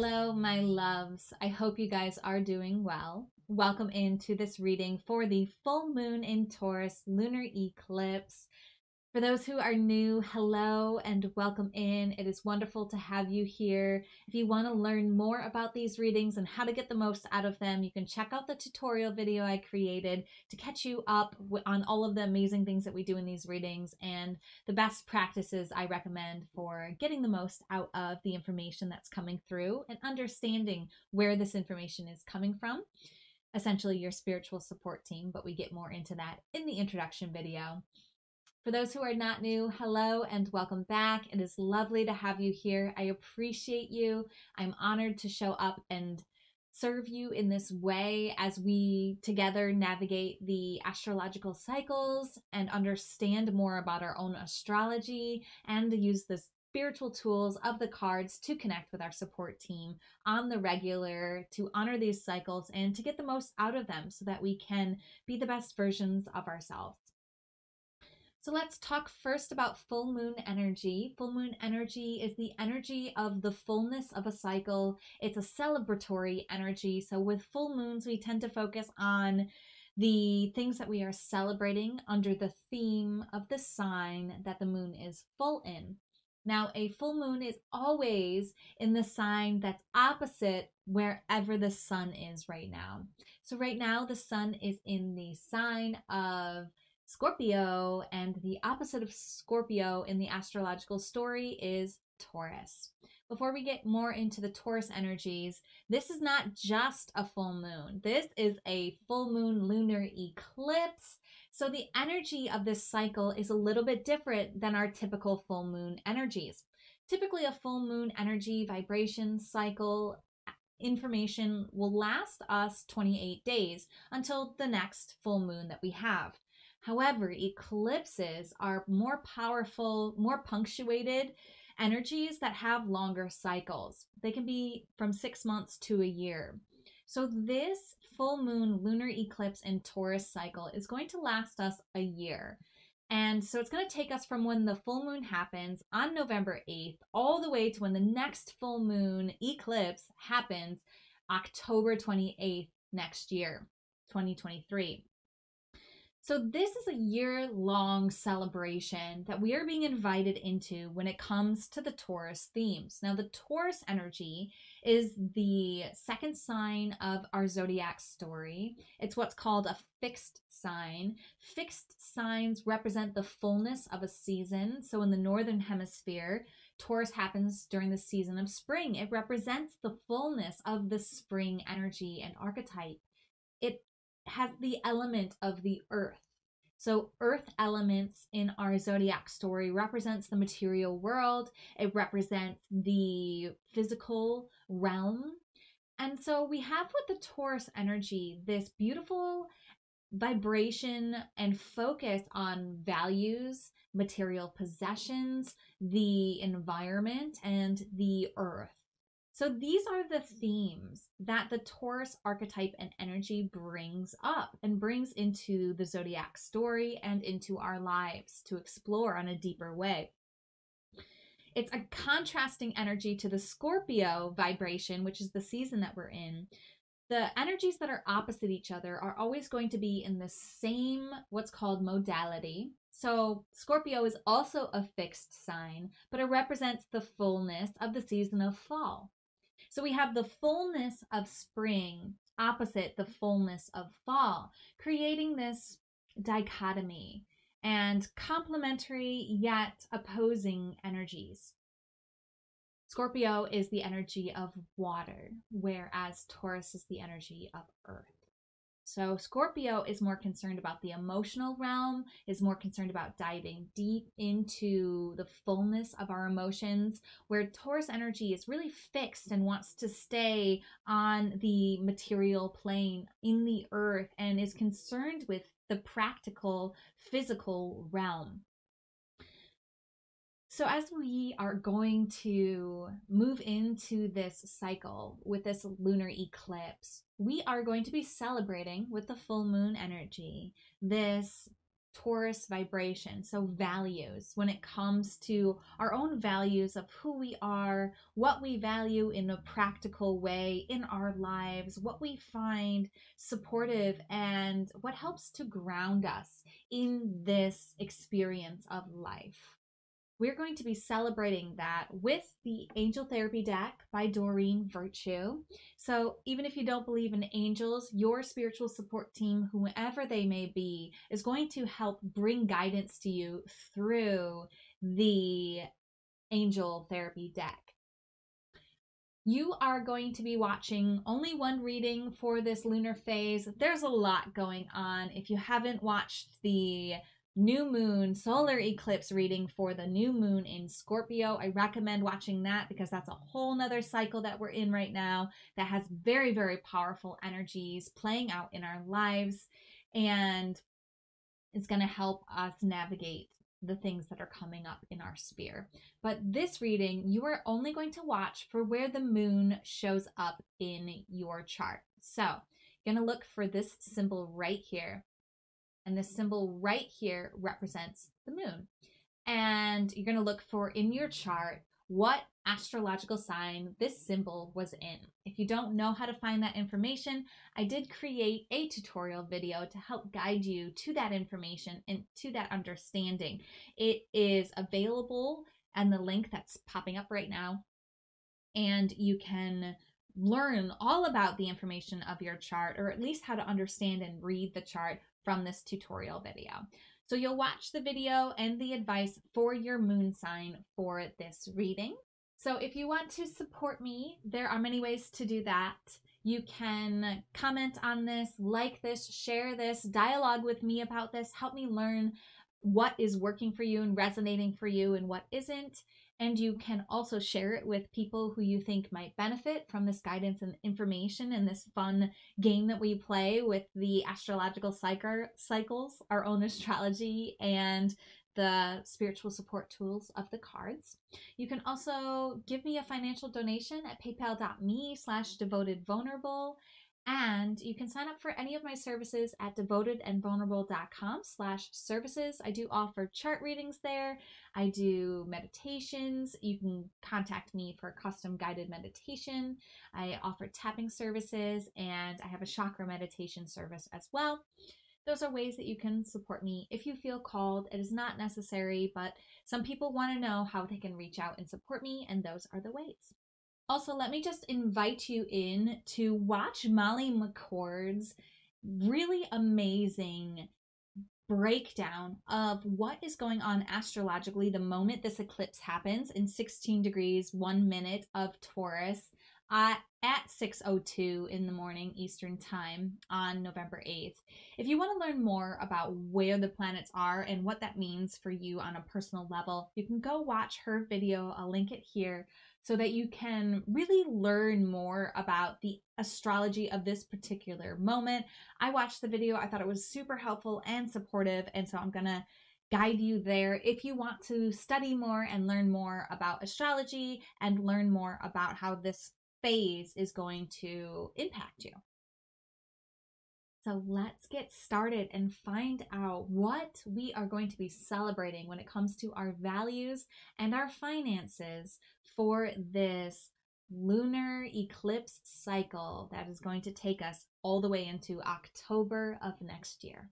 Hello, my loves. I hope you guys are doing well. Welcome into this reading for the full moon in Taurus lunar eclipse. For those who are new, hello and welcome in. It is wonderful to have you here. If you want to learn more about these readings and how to get the most out of them, you can check out the tutorial video I created to catch you up on all of the amazing things that we do in these readings and the best practices I recommend for getting the most out of the information that's coming through and understanding where this information is coming from. Essentially your spiritual support team, but we get more into that in the introduction video. For those who are not new, hello and welcome back. It is lovely to have you here. I appreciate you. I'm honored to show up and serve you in this way as we together navigate the astrological cycles and understand more about our own astrology and use the spiritual tools of the cards to connect with our support team on the regular, to honor these cycles and to get the most out of them so that we can be the best versions of ourselves. So let's talk first about full moon energy. Full moon energy is the energy of the fullness of a cycle. It's a celebratory energy. So with full moons, we tend to focus on the things that we are celebrating under the theme of the sign that the moon is full in. Now, a full moon is always in the sign that's opposite wherever the sun is right now. So right now, the sun is in the sign of Scorpio, and the opposite of Scorpio in the astrological story is Taurus. Before we get more into the Taurus energies, this is not just a full moon. This is a full moon lunar eclipse. So the energy of this cycle is a little bit different than our typical full moon energies. Typically, a full moon energy vibration cycle information will last us 28 days until the next full moon that we have. However, eclipses are more powerful, more punctuated energies that have longer cycles. They can be from 6 months to a year. So this full moon lunar eclipse in Taurus cycle is going to last us a year. And so it's going to take us from when the full moon happens on November 8th all the way to when the next full moon eclipse happens October 28th next year, 2023. So this is a year-long celebration that we are being invited into when it comes to the Taurus themes. Now, the Taurus energy is the second sign of our zodiac story. It's what's called a fixed sign. Fixed signs represent the fullness of a season. So in the Northern Hemisphere, Taurus happens during the season of spring. It represents the fullness of the spring energy and archetype. It has the element of the earth. So earth elements in our zodiac story represents the material world. It represents the physical realm. And so we have with the Taurus energy this beautiful vibration and focus on values, material possessions, the environment, and the earth. So these are the themes that the Taurus archetype and energy brings up and brings into the zodiac story and into our lives to explore on a deeper way. It's a contrasting energy to the Scorpio vibration, which is the season that we're in. The energies that are opposite each other are always going to be in the same, what's called modality. So Scorpio is also a fixed sign, but it represents the fullness of the season of fall. So we have the fullness of spring opposite the fullness of fall, creating this dichotomy and complementary yet opposing energies. Scorpio is the energy of water, whereas Taurus is the energy of earth. So Scorpio is more concerned about the emotional realm, is more concerned about diving deep into the fullness of our emotions, where Taurus energy is really fixed and wants to stay on the material plane in the earth and is concerned with the practical, physical realm. So as we are going to move into this cycle with this lunar eclipse, we are going to be celebrating with the full moon energy this Taurus vibration, so values, when it comes to our own values of who we are, what we value in a practical way in our lives, what we find supportive, and what helps to ground us in this experience of life. We're going to be celebrating that with the Angel Therapy deck by Doreen Virtue. So even if you don't believe in angels, your spiritual support team, whoever they may be, is going to help bring guidance to you through the Angel Therapy deck. You are going to be watching only one reading for this lunar phase. There's a lot going on. If you haven't watched the new moon solar eclipse reading for the new moon in Scorpio, I recommend watching that because that's a whole nother cycle that we're in right now that has very, very powerful energies playing out in our lives, and it's going to help us navigate the things that are coming up in our sphere. But this reading, you are only going to watch for where the moon shows up in your chart. So you're going to look for this symbol right here. And this symbol right here represents the moon. And you're going to look for in your chart what astrological sign this symbol was in. If you don't know how to find that information, I did create a tutorial video to help guide you to that information and to that understanding. It is available and the link that's popping up right now. And you can learn all about the information of your chart, or at least how to understand and read the chart from this tutorial video. So you'll watch the video and the advice for your moon sign for this reading. So if you want to support me, there are many ways to do that. You can comment on this, like this, share this, dialogue with me about this, help me learn what is working for you and resonating for you and what isn't. And you can also share it with people who you think might benefit from this guidance and information and this fun game that we play with the astrological cycles, our own astrology, and the spiritual support tools of the cards. You can also give me a financial donation at paypal.me/devotedvulnerable. And you can sign up for any of my services at devotedandvulnerable.com/services. I do offer chart readings there. I do meditations. You can contact me for a custom guided meditation. I offer tapping services, and I have a chakra meditation service as well. Those are ways that you can support me if you feel called. It is not necessary, but some people want to know how they can reach out and support me, and those are the ways. Also, let me just invite you in to watch Molly McCord's really amazing breakdown of what is going on astrologically the moment this eclipse happens in 16 degrees 1 minute of Taurus at 6:02 in the morning Eastern time on November 8th. If you want to learn more about where the planets are and what that means for you on a personal level, you can go watch her video. I'll link it here so that you can really learn more about the astrology of this particular moment. I watched the video. I thought it was super helpful and supportive, and so I'm going to guide you there if you want to study more and learn more about astrology and learn more about how this phase is going to impact you. So let's get started and find out what we are going to be celebrating when it comes to our values and our finances for this lunar eclipse cycle that is going to take us all the way into October of next year.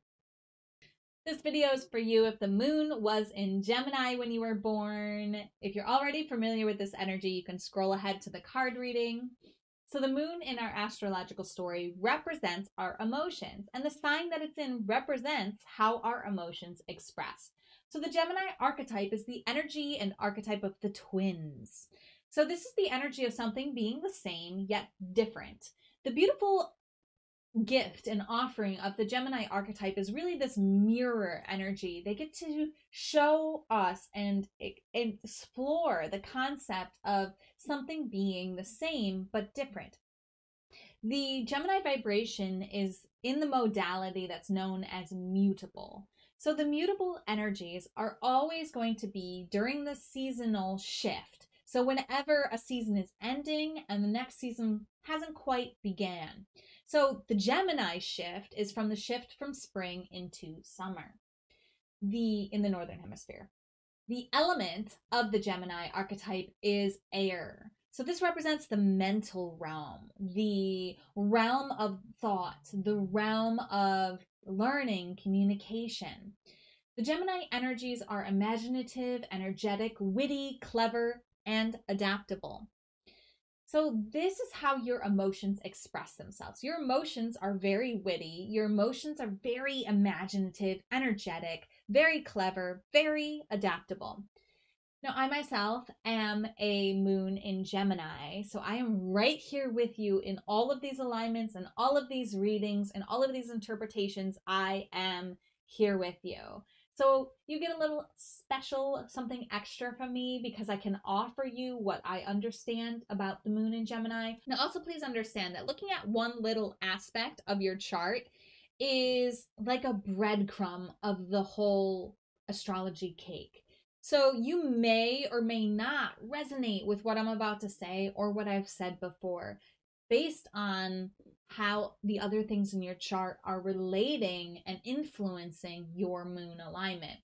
This video is for you if the moon was in Gemini when you were born. If you're already familiar with this energy, you can scroll ahead to the card reading. So the moon in our astrological story represents our emotions, and the sign that it's in represents how our emotions express. So the Gemini archetype is the energy and archetype of the twins. So this is the energy of something being the same yet different. The beautiful gift and offering of the Gemini archetype is really this mirror energy. They get to show us and explore the concept of something being the same but different. The Gemini vibration is in the modality that's known as mutable. So the mutable energies are always going to be during the seasonal shift. So whenever a season is ending and the next season hasn't quite began. So the Gemini shift is from the shift from spring into summer. in the Northern Hemisphere. The element of the Gemini archetype is air. So this represents the mental realm, the realm of thought, the realm of learning, communication. The Gemini energies are imaginative, energetic, witty, clever, and adaptable. So this is how your emotions express themselves. Your emotions are very witty. Your emotions are very imaginative, energetic, very clever, very adaptable. Now, I myself am a moon in Gemini, so I am right here with you in all of these alignments and all of these readings and all of these interpretations. I am here with you. So you get a little special, something extra from me because I can offer you what I understand about the moon in Gemini. Now, also please understand that looking at one little aspect of your chart is like a breadcrumb of the whole astrology cake. So you may or may not resonate with what I'm about to say or what I've said before based on how the other things in your chart are relating and influencing your moon alignment.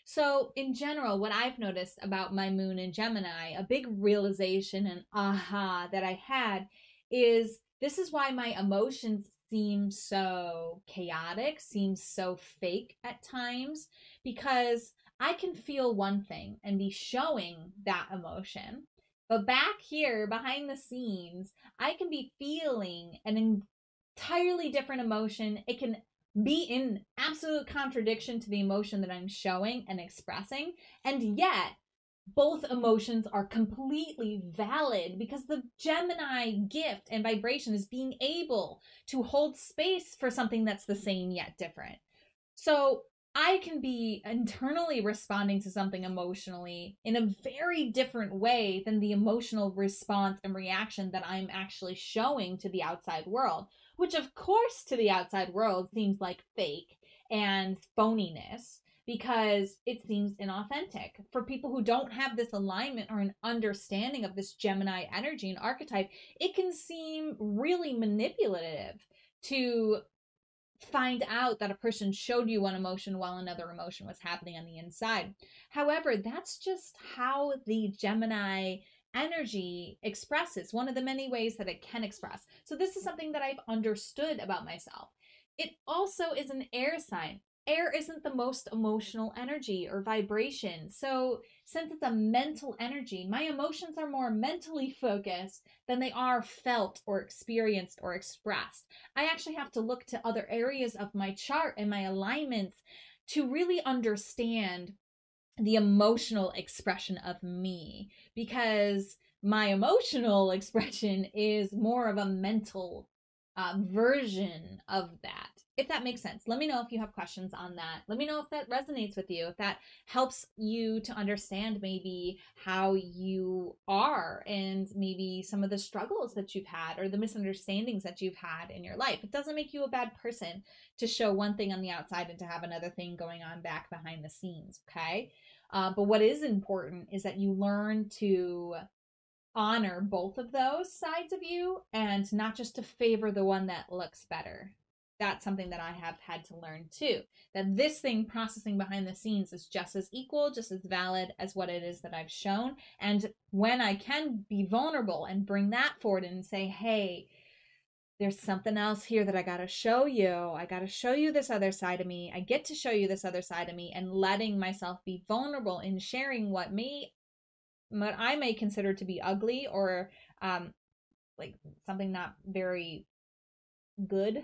So in general, what I've noticed about my moon in Gemini, a big realization and aha that I had is this is why my emotions seem so chaotic, seem so fake at times, because I can feel one thing and be showing that emotion. But back here, behind the scenes, I can be feeling an entirely different emotion. It can be in absolute contradiction to the emotion that I'm showing and expressing. And yet, both emotions are completely valid because the Gemini gift and vibration is being able to hold space for something that's the same yet different. So I can be internally responding to something emotionally in a very different way than the emotional response and reaction that I'm actually showing to the outside world, which of course to the outside world seems like fake and phoniness because it seems inauthentic. For people who don't have this alignment or an understanding of this Gemini energy and archetype, it can seem really manipulative to find out that a person showed you one emotion while another emotion was happening on the inside. However, that's just how the Gemini energy expresses, one of the many ways that it can express. So this is something that I've understood about myself. It also is an air sign. Air isn't the most emotional energy or vibration. So since it's a mental energy, my emotions are more mentally focused than they are felt or experienced or expressed. I actually have to look to other areas of my chart and my alignments to really understand the emotional expression of me, because my emotional expression is more of a mental version of that. If that makes sense, let me know if you have questions on that. Let me know if that resonates with you, if that helps you to understand maybe how you are and maybe some of the struggles that you've had or the misunderstandings that you've had in your life. It doesn't make you a bad person to show one thing on the outside and to have another thing going on back behind the scenes, okay? But what is important is that you learn to honor both of those sides of you and not just to favor the one that looks better. That's something that I have had to learn too, that this thing processing behind the scenes is just as equal, just as valid as what it is that I've shown. And when I can be vulnerable and bring that forward and say, hey, there's something else here that I got to show you. I got to show you this other side of me. I get to show you this other side of me, and letting myself be vulnerable in sharing what I may consider to be ugly or like something not very good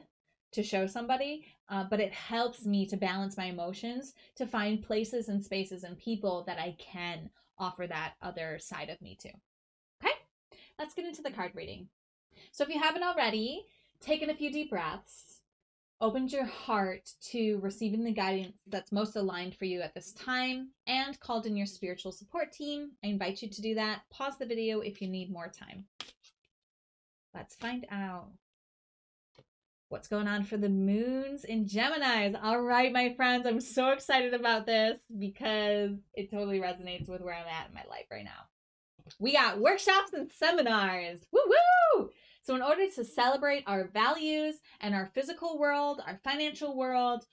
to show somebody, but it helps me to balance my emotions, to find places and spaces and people that I can offer that other side of me to. Okay, let's get into the card reading. So if you haven't already, taken a few deep breaths, opened your heart to receiving the guidance that's most aligned for you at this time, and called in your spiritual support team, I invite you to do that. Pause the video if you need more time. Let's find out what's going on for the moons in Geminis. All right, my friends, I'm so excited about this because it totally resonates with where I'm at in my life right now. We got workshops and seminars. Woo-woo! So in order to celebrate our values and our physical world, our financial world,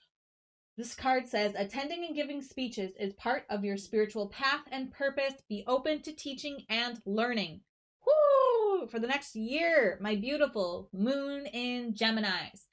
This card says, attending and giving speeches is part of your spiritual path and purpose. Be open to teaching and learning. Woo! For the next year, my beautiful moon in Geminis.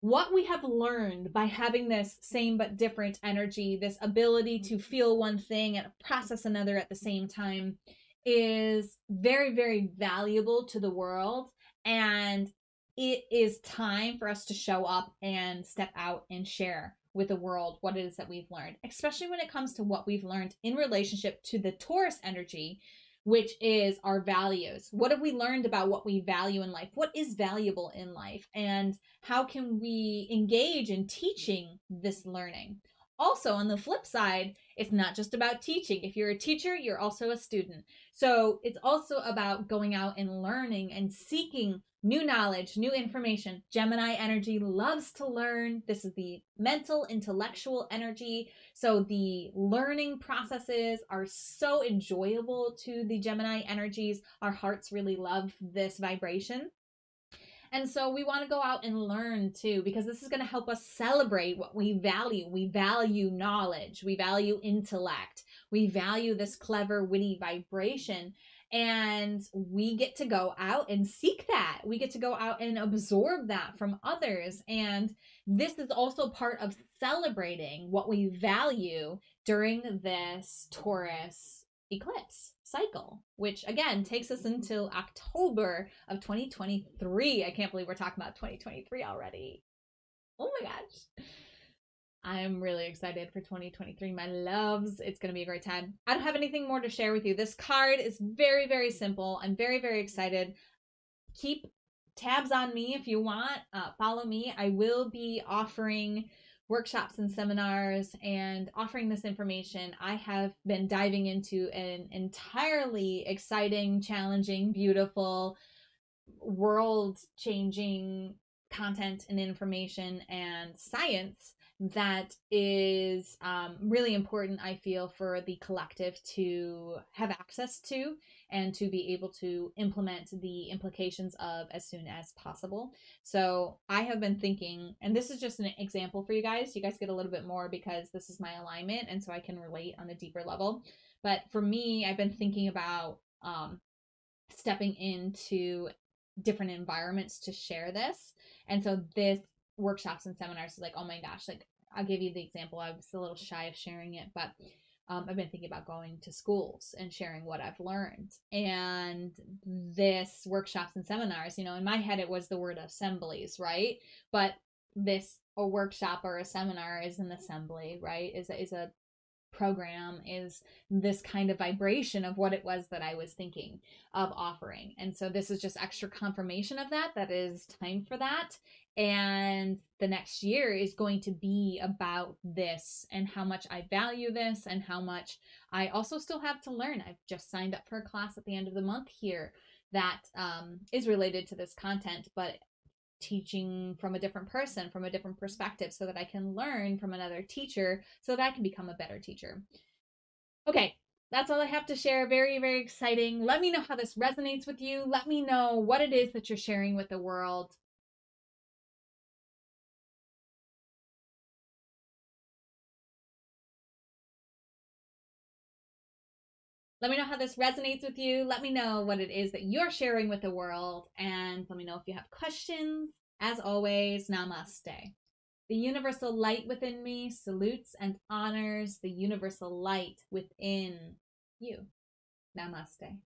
What we have learned by having this same but different energy, this ability to feel one thing and process another at the same time, is very, very valuable to the world. And it is time for us to show up and step out and share with the world what it is that we've learned, especially when it comes to what we've learned in relationship to the Taurus energy, which is our values. What have we learned about what we value in life? What is valuable in life? And how can we engage in teaching this learning? Also, on the flip side, it's not just about teaching. If you're a teacher, you're also a student. So it's also about going out and learning and seeking new knowledge, new information. Gemini energy loves to learn. This is the mental, intellectual energy. So the learning processes are so enjoyable to the Gemini energies. Our hearts really love this vibration. And so we want to go out and learn too, because this is going to help us celebrate what we value. We value knowledge. We value intellect. We value this clever, witty vibration. And we get to go out and seek that. We get to go out and absorb that from others. And this is also part of celebrating what we value during this Taurus eclipse cycle, which again takes us until October of 2023. I can't believe we're talking about 2023 already. Oh my gosh. I'm really excited for 2023, my loves. It's going to be a great time. I don't have anything more to share with you. This card is very, very simple. I'm very, very excited. Keep tabs on me if you want. Follow me. I will be offering workshops and seminars and offering this information. I have been diving into an entirely exciting, challenging, beautiful, world-changing content and information and science that is really important, I feel, for the collective to have access to and to be able to implement the implications of as soon as possible. So I have been thinking, and this is just an example for you guys. You guys get a little bit more because this is my alignment, and so I can relate on a deeper level. But for me, I've been thinking about stepping into different environments to share this. And so this workshops and seminars is like, oh my gosh, like I'll give you the example. I was a little shy of sharing it, but I've been thinking about going to schools and sharing what I've learned. And this workshops and seminars, you know, in my head, it was the word assemblies, right? But this, a workshop or a seminar is an assembly, right? Is a program, is this kind of vibration of what it was that I was thinking of offering. And so this is just extra confirmation of that. That is time for that. And the next year is going to be about this and how much I value this and how much I also still have to learn. I've just signed up for a class at the end of the month here that is related to this content, but teaching from a different person, from a different perspective, so that I can learn from another teacher so that I can become a better teacher. Okay, that's all I have to share. Very, very exciting. Let me know how this resonates with you. Let me know what it is that you're sharing with the world. Let me know how this resonates with you. Let me know what it is that you're sharing with the world. And let me know if you have questions. As always, namaste. The universal light within me salutes and honors the universal light within you. Namaste.